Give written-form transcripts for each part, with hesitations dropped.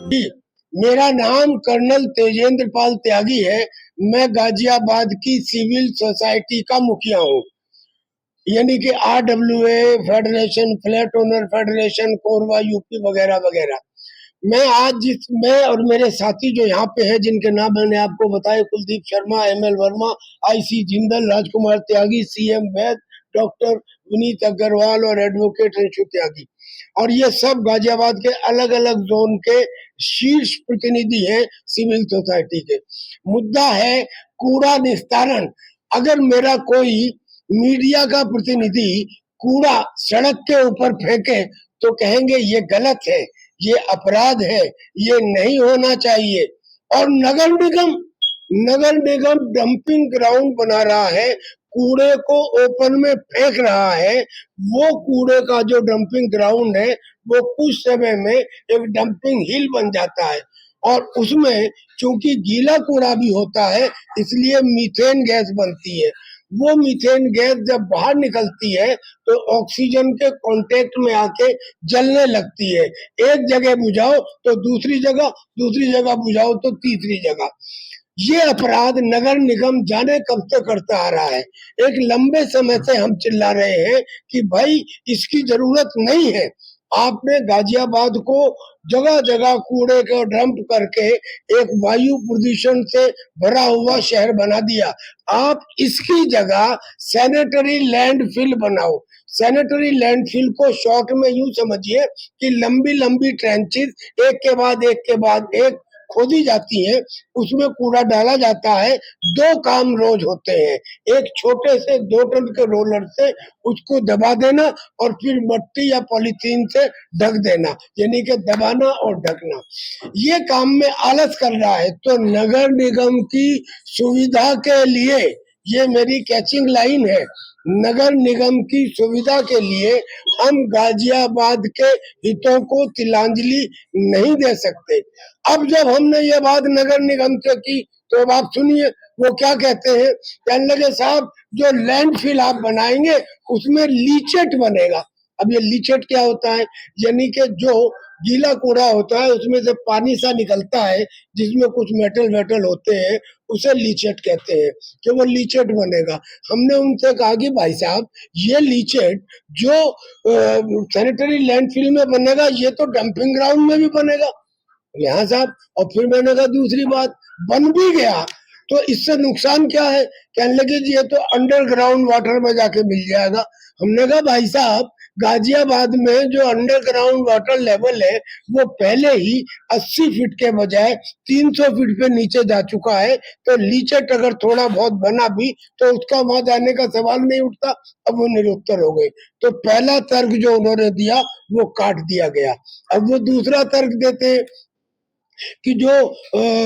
जी, मेरा नाम कर्नल तेजेंद्र पाल त्यागी है। मैं गाजियाबाद की सिविल सोसाइटी का मुखिया हूँ, यानी कि RWA federation, flat owner federation, Korba UP वगैरह वगैरह। मैं और मेरे साथी जो यहाँ पे हैं, जिनके नाम मैंने आपको बताए, कुलदीप शर्मा, ML वर्मा, IC जिंदल, राजकुमार त्यागी, CM वैद, डॉक्टर विनीत अग्रवाल और एडवोकेट अंशु त्यागी, और ये सब गाजियाबाद के अलग अलग जोन के शीर्ष प्रतिनिधि हैं सिविल सोसाइटी के। मुद्दा है कूड़ा निस्तारण। अगर मेरा कोई मीडिया का प्रतिनिधि कूड़ा सड़क के ऊपर फेंके तो कहेंगे ये गलत है, ये अपराध है, ये नहीं होना चाहिए। और नगर निगम डंपिंग ग्राउंड बना रहा है, कूड़े को ओपन में फेंक रहा है। वो कूड़े का जो डंपिंग ग्राउंड है वो कुछ समय में एक डंपिंग हिल बन जाता है, और उसमें चूंकि गीला कूड़ा भी होता है इसलिए मीथेन गैस बनती है। वो मीथेन गैस जब बाहर निकलती है तो ऑक्सीजन के कांटेक्ट में आके जलने लगती है। एक जगह बुझाओ तो दूसरी जगह बुझाओ तो तीसरी जगह। ये अपराध नगर निगम जाने कब से करता आ रहा है। एक लंबे समय से हम चिल्ला रहे हैं कि भाई इसकी जरूरत नहीं है। आपने गाजियाबाद को जगह जगह कूड़े को डंप करके एक वायु प्रदूषण से भरा हुआ शहर बना दिया। आप इसकी जगह सैनिटरी लैंडफिल बनाओ। सैनिटरी लैंडफिल को शॉर्ट में यूं समझिए कि लंबी लंबी ट्रेंचेस एक के बाद एक खोदी जाती है, उसमें कूड़ा डाला जाता है। दो काम रोज होते हैं, एक छोटे से 2 टन के रोलर से उसको दबा देना और फिर मट्टी या पॉलीथीन से ढक देना, यानी कि दबाना और ढकना। ये काम में आलस कर रहा है, तो नगर निगम की सुविधा के लिए, ये मेरी कैचिंग लाइन है, नगर निगम की सुविधा के लिए हम गाजियाबाद के हितों को तिलांजलि नहीं दे सकते। अब जब हमने ये बात नगर निगम से की तो अब आप सुनिए वो क्या कहते हैं। कहने लगे साहब जो लैंडफिल आप बनाएंगे उसमें लीचेट बनेगा। अब ये लीचेट क्या होता है, यानी कि जो गीला कूड़ा होता है उसमें से पानी सा निकलता है जिसमें कुछ मेटल वेटल होते हैं, उसे लीचेट कहते हैं कि वो लीचेट बनेगा। हमने उनसे कहा कि भाई साहब ये लीचेट जो सैनिटरी लैंडफिल में बनेगा ये तो डंपिंग ग्राउंड में भी बनेगा। यहाँ साहब, और फिर मैंने कहा दूसरी बात, बन भी गया तो इससे नुकसान क्या है। कहने लगे जी ये तो अंडरग्राउंड वाटर में जाके मिल जाएगा। हमने कहा भाई साहब गाजियाबाद में जो अंडरग्राउंड वाटर लेवल है वो पहले ही 80 फीट के बजाय 300 फीट पे नीचे जा चुका है, तो लीचेट अगर थोड़ा बहुत बना भी तो उसका वहां जाने का सवाल नहीं उठता। अब वो निरुत्तर हो गए। तो पहला तर्क जो उन्होंने दिया वो काट दिया गया। अब वो दूसरा तर्क देते हैं कि जो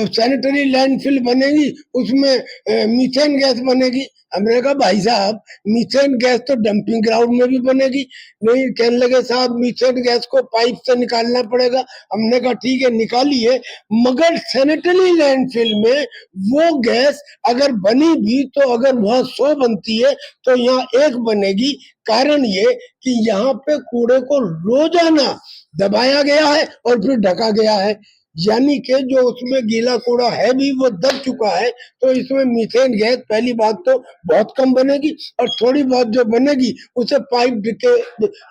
सैनिटरी लैंडफिल बनेगी उसमें मीथेन गैस बनेगी। हमने कहा भाई साहब मीथेन गैस तो डंपिंग ग्राउंड में भी बनेगी। नहीं, कहने लगे साहब मीथेन गैस को पाइप से निकालना पड़ेगा। हमने कहा ठीक है निकालिए, मगर सैनिटरी लैंडफिल में वो गैस अगर बनी भी तो अगर वहां 100 बनती है तो यहाँ 1 बनेगी। कारण ये कि यहाँ पे कूड़े को रोजाना दबाया गया है और फिर ढका गया है, यानी कि जो उसमें गीला कूड़ा है भी वो दब चुका है। तो इसमें मीथेन गैस पहली बात तो बहुत कम बनेगी, और थोड़ी बहुत जो बनेगी उसे पाइप के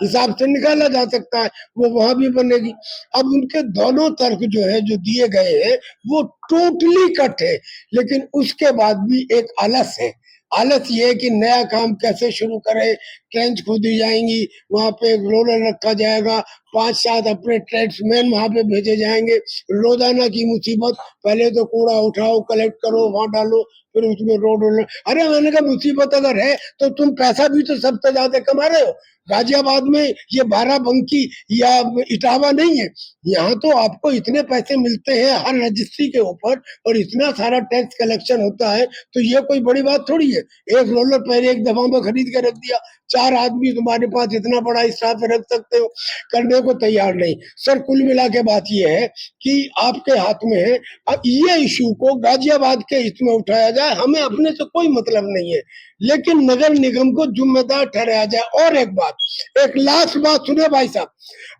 हिसाब से निकाला जा सकता है, वो वहां भी बनेगी। अब उनके दोनों तर्क जो है जो दिए गए हैं वो टोटली कट है, लेकिन उसके बाद भी एक आलस है। आलस ये है कि नया काम कैसे शुरू करें। ट्रेंच खोदी जाएंगी, वहां पे एक रोलर रखा जाएगा, 5-7 अपने ट्रेड्समैन वहां पे भेजे जाएंगे। रोजाना की मुसीबत, पहले तो कूड़ा उठाओ, कलेक्ट करो, वहां डालो, फिर उसमें रोड रोलर। अरे मैंने कहा मुसीबत अगर है तो तुम पैसा भी तो सबसे ज्यादा कमा रहे हो। गाजियाबाद में ये बाराबंकी या इटावा नहीं है, यहाँ तो आपको इतने पैसे मिलते हैं हर रजिस्ट्री के ऊपर, और इतना सारा टैक्स कलेक्शन होता है, तो ये कोई बड़ी बात थोड़ी है। एक रोलर पहले एक दफा में खरीद के रख दिया, 4 आदमी तुम्हारे पास इतना बड़ा स्टाफ रख सकते हो। करने को तैयार नहीं। सर कुल मिला के बात यह है कि आपके हाथ में है, अब ये इशू को गाजियाबाद के हित में उठाया जाए, हमें अपने से कोई मतलब नहीं है, लेकिन नगर निगम को जिम्मेदार ठहराया जाए। और एक बात, एक लास्ट बात सुने भाई साहब,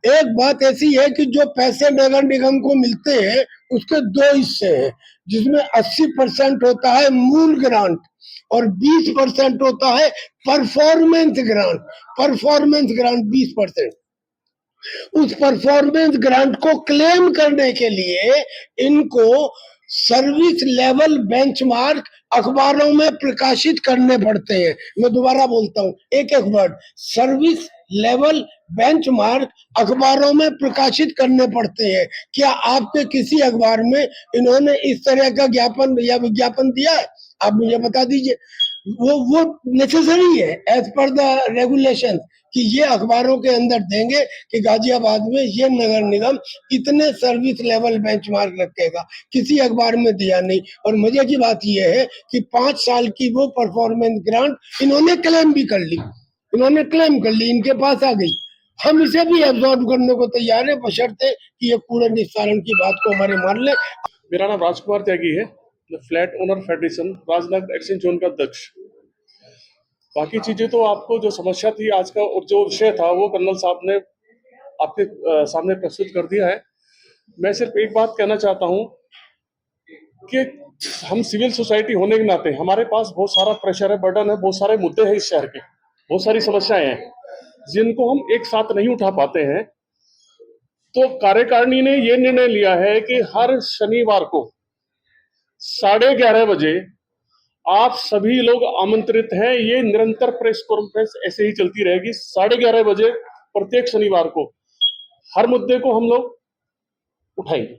एक बात ऐसी है कि जो पैसे नगर निगम को मिलते हैं उसके दो हिस्से हैं, जिसमें 80% होता है मूल ग्रांट और 20% होता है परफॉर्मेंस ग्रांट। Performance grant 20%। उस परफॉर्मेंस ग्रांट को क्लेम करने के लिए इनको सर्विस लेवल बेंचमार्क अखबारों में प्रकाशित करने पड़ते हैं। मैं दोबारा बोलता हूं, एक एक वर्ड, सर्विस लेवल बेंचमार्क अखबारों में प्रकाशित करने पड़ते हैं। क्या आपके किसी अखबार में इन्होंने इस तरह का ज्ञापन या विज्ञापन दिया है? आप मुझे बता दीजिए। वो नेसेसरी है एज पर द रेगुलेशन कि ये अखबारों के अंदर देंगे कि गाजियाबाद में ये नगर निगम इतने सर्विस लेवल बेंचमार्क रखेगा। किसी अखबार में दिया नहीं। और मजे की बात यह है कि 5 साल की वो परफॉर्मेंस ग्रांट इन्होंने क्लेम भी कर ली, इन्होंने क्लेम कर ली, इनके पास आ गई। हम इसे भी एब्जॉर्ब करने को तैयार है, बशर्ते कि ये कूड़े निस्तारण की बात को हमारे मान ले। मेरा नाम राजकुमार त्यागी है, flat owner federation Rajnagar exchange zone का अध्यक्ष। बाकी चीजें तो आपको जो समस्या थी आज का और जो विषय था वो कर्नल साहब ने आपके सामने प्रस्तुत कर दिया है। मैं सिर्फ एक बात कहना चाहता हूं कि हम सिविल सोसाइटी होने के नाते हमारे पास बहुत सारा प्रेशर है, बर्डन है, बहुत सारे मुद्दे हैं इस शहर के, बहुत सारी समस्याएं हैं जिनको हम एक साथ नहीं उठा पाते हैं। तो कार्यकारिणी ने यह निर्णय लिया है कि हर शनिवार को 11:30 बजे आप सभी लोग आमंत्रित हैं। ये निरंतर प्रेस कॉन्फ्रेंस ऐसे ही चलती रहेगी 11:30 बजे प्रत्येक शनिवार को। हर मुद्दे को हम लोग उठाएंगे।